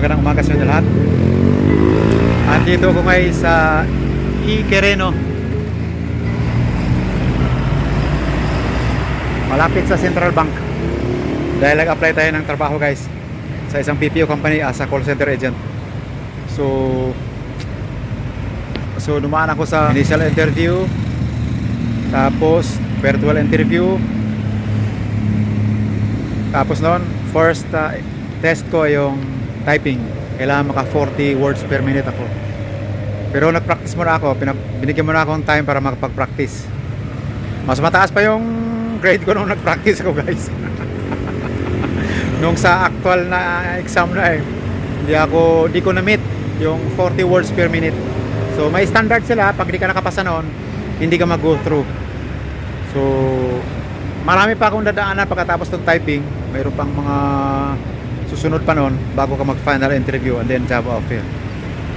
Magandang umaga sa inyo lahat. Andito ko ngayon sa Quireno, malapit sa Central Bank, dahil nag-apply tayo ng trabaho guys sa isang BPO company as a call center agent. So dumaan ako sa initial interview, tapos virtual interview, tapos noon first test ko yung typing. Kailangan maka 40 words per minute ako, pero nag-practice muna ako. Binigyan muna ako ng time para makapag-practice. Mas mataas pa yung grade ko nung nag-practice ako guys. Nung sa actual na exam na hindi ko na-meet yung 40 words per minute. So may standard sila, pag di ka nakapasa noon, hindi ka mag-go through. So marami pa akong dadaanan pagkatapos ng typing. Mayroon pang mga susunod pa noon bago ka mag-final interview and then job offer.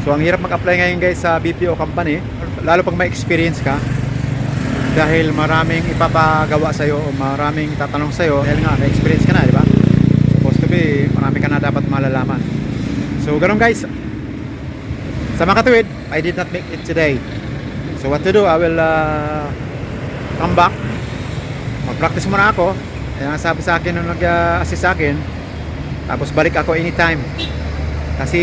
So ang hirap mag-apply ngayon guys sa BPO company, lalo pag may experience ka, dahil maraming ipapagawa sa'yo o maraming tatanong sa'yo dahil nga may experience ka na, di ba? Supposed to be marami ka na dapat malalaman. So ganun guys, sa makatuwid, I did not make it today. So what to do, I will come back, mag-practice muna ako. Ayan, sabi sa akin nung nag-assist sa akin, tapos balik ako anytime. Kasi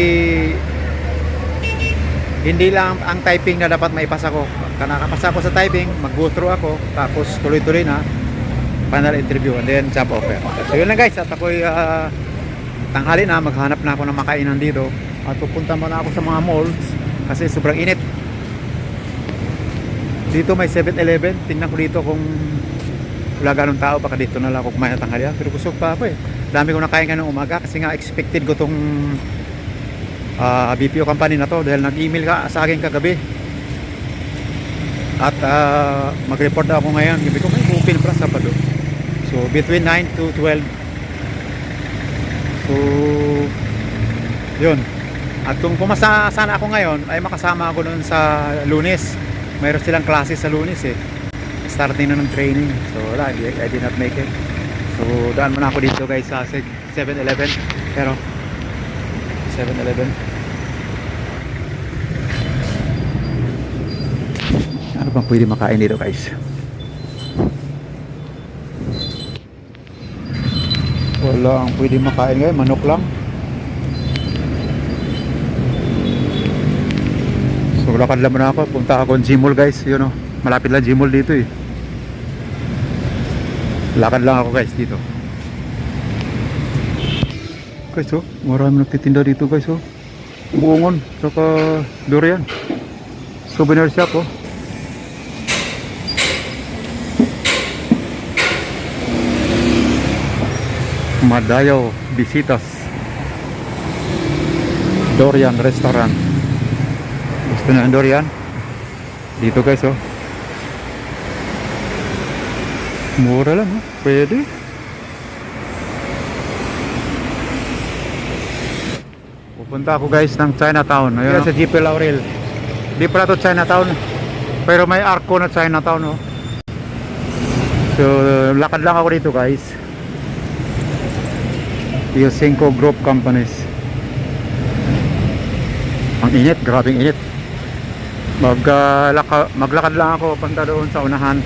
hindi lang ang typing na dapat maipasa ko. Kaya nakapasa ako sa typing, mag-go through ako, tapos tuloy-tuloy na final interview and then job offer. So yun lang guys, at ako'y tanghali na, maghanap na ako ng makainan dito. At pupunta muna ako sa mga malls kasi sobrang init. Dito may 7-Eleven. Tingnan ko dito kung wala ganong tao, baka dito na lang ako kumain ng tanghalian. Pero busog pa ako dami ko nakain ng umaga kasi nga expected ko tong BPO company na to dahil nag-email ka sa akin kagabi. At mag-report ako ngayon. Gabi ko may open para Sabado. So between 9 to 12. So yun. At kung pumasa sana ako ngayon, ay makasama ako noon sa Lunes. Mayroon silang klase sa Lunes starting na ng training. So wala, I did not make it. So daan muna ako dito guys sa 7-Eleven. Pero 7-Eleven, ano bang pwede makain dito guys? Wala ang pwede makain guys, manok lang. So lakad lang muna ako, punta ako ng Gmall guys. Yun malapit lang Gmall dito lakad lang ako guys dito. Guys marami nagtitinda dito guys buongon, saka durian. Souvenir shop Madayaw Visitas Durian Restaurant. Gusto na ang durian dito guys mura lang pwede. Pupunta ako guys ng Chinatown. Ayun sa GP Laurel. Di pala to Chinatown, pero may arko na Chinatown So lakad lang ako dito guys. Yung 5 group companies. Ang init, grabing init. Maglakad lang ako punta doon sa unahan.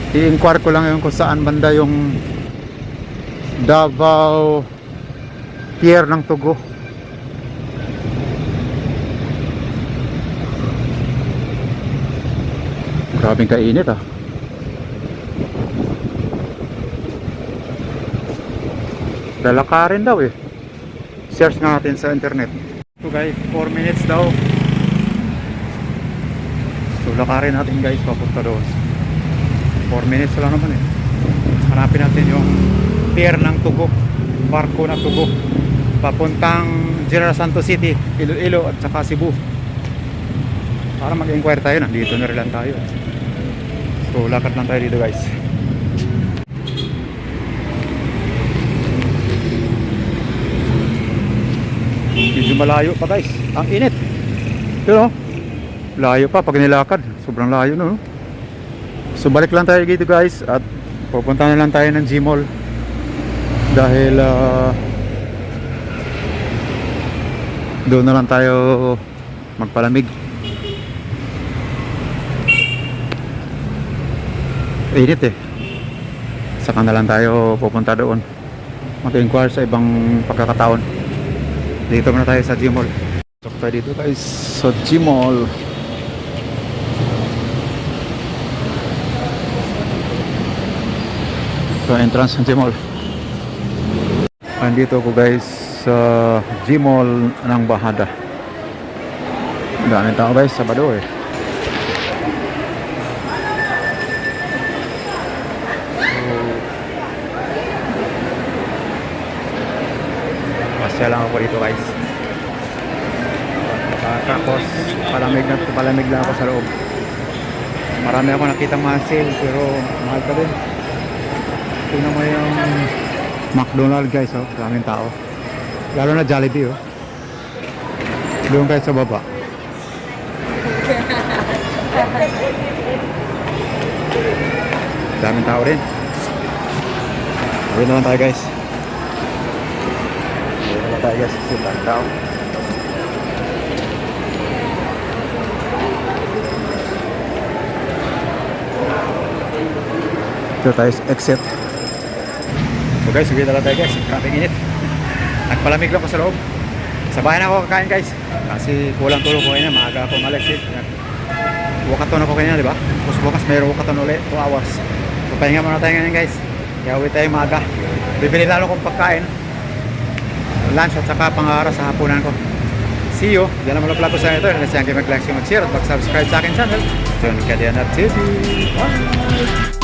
I-inquire ko lang yun kung saan banda yung Davao Pier ng Tugo. Grabing kainit Lalakarin daw search nga natin sa internet. So guys, 4 minutes daw. So lakarin natin guys papunta doon. 4 minutes lang naman Hanapin natin yung pier ng Tugo, barko ng Tugo papuntang General Santos City, Iloilo at saka Cebu. Para mag-inquire tayo, nandito na rin lang tayo. So lakad lang tayo dito guys. Medyo malayo pa guys, ang init. Pero layo pa pag nilakad, sobrang layo So balik lang tayo dito guys at pupunta na lang tayo ng Gmall dahil Doon na lang tayo magpalamig. Init eh. Saka na lang tayo pupunta doon, mag-inquire sa ibang pagkakataon. Dito muna tayo sa Gmall. So tayo dito guys sa Gmall. So entrance ng Gmall. Andito ako guys sa Gmall ng Bahada. Daming tao guys, Sabado eh. Masya lang ako dito guys. Tapos palamig lang ako sa loob. Marami ako nakita mga sale pero mahal pa din. Tingnan mo yung McDonald's guys, oh, maraming tao. Lalo na Jollibee, oh. Doon guys sa baba. Daming tao rin. Uwi naman tayo guys. Uwi naman tayo guys kasi daming tao. Ito tayo exit. So guys, uwi na lang tayo guys. Maraming init. Nagpalamig lang ko sa loob. Sa bahay na ako kakain guys. Kasi kulang tulog ko kanina. Maaga ako umalis eh. Wakaton ako kanina, di ba? Tapos bukas mayroon wakaton ulit. 2 hours. So pahinga muna tayo ngayon guys. Kaya uwi tayo maaga. Bibili lalo kong pagkain. Lunch at saka pang-aras sa hapunan ko. See you. Diyan naman ang vlog ko sa ito. Kasi ang mag-like, mag-share at mag-subscribe sa akin channel. John Cadiana TV. Bye!